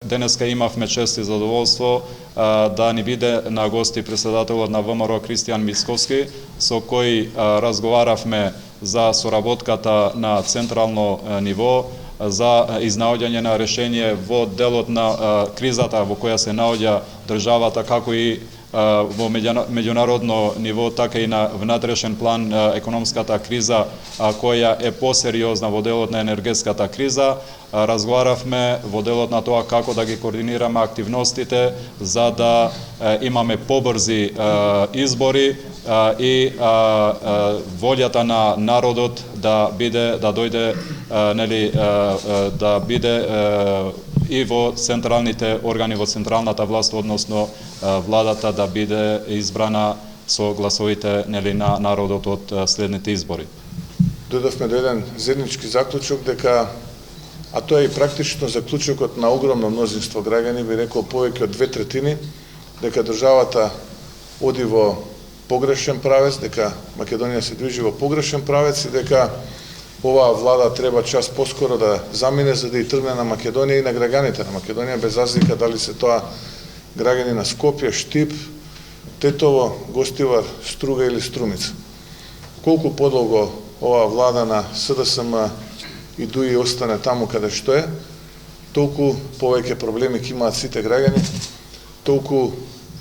денеска имавме чест и задоволство да ни биде на гости председателот на ВМРО Кристијан Мицковски, со кој разговаравме за соработката на централно ниво, за изнаоѓање на решение во делот на кризата во која се наоѓа државата, како и во меѓународно ниво, така и на внатрешен план економската криза, која е посериозна во делот на енергетската криза. Разговаравме во делот на тоа како да ги координираме активностите за да имаме побрзи избори и волјата на народот да дојде да биде и во централните органи, во централната власт, односно владата да биде избрана со гласовите на народот од следните избори. Дојдовме до еден заеднички заклучок дека, а тоа е и практично заклучокот на огромно мнозинство граѓани, би рекол повеќе од 2/3, дека државата оди во погрешен правец, дека Македонија се движи во погрешен правец и дека оваа влада треба час поскоро да замине за да и тргне на Македонија и на граѓаните на Македонија, без разлика дали се тоа граѓани на Скопје, Штип, Тетово, Гостивар, Струга или Струмица. Колку подолго оваа влада на СДСМ и ДУИ остане таму каде што е, толку повеќе проблеми ќе имаат сите граѓани, толку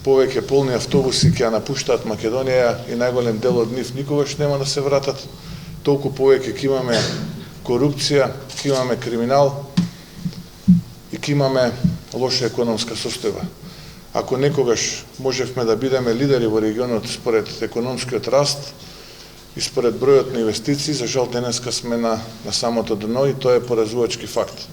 повеќе полни автобуси ќе ја напуштаат Македонија и најголем дел од нив никогаш нема да се вратат, толку повеќе ќе имаме корупција, ќе имаме криминал и ќе имаме лоша економска состојба. Ако некогаш можевме да бидеме лидери во регионот според економскиот раст и според бројот на инвестиции, за жал денеска сме на самото дно и тоа е поразувачки факт.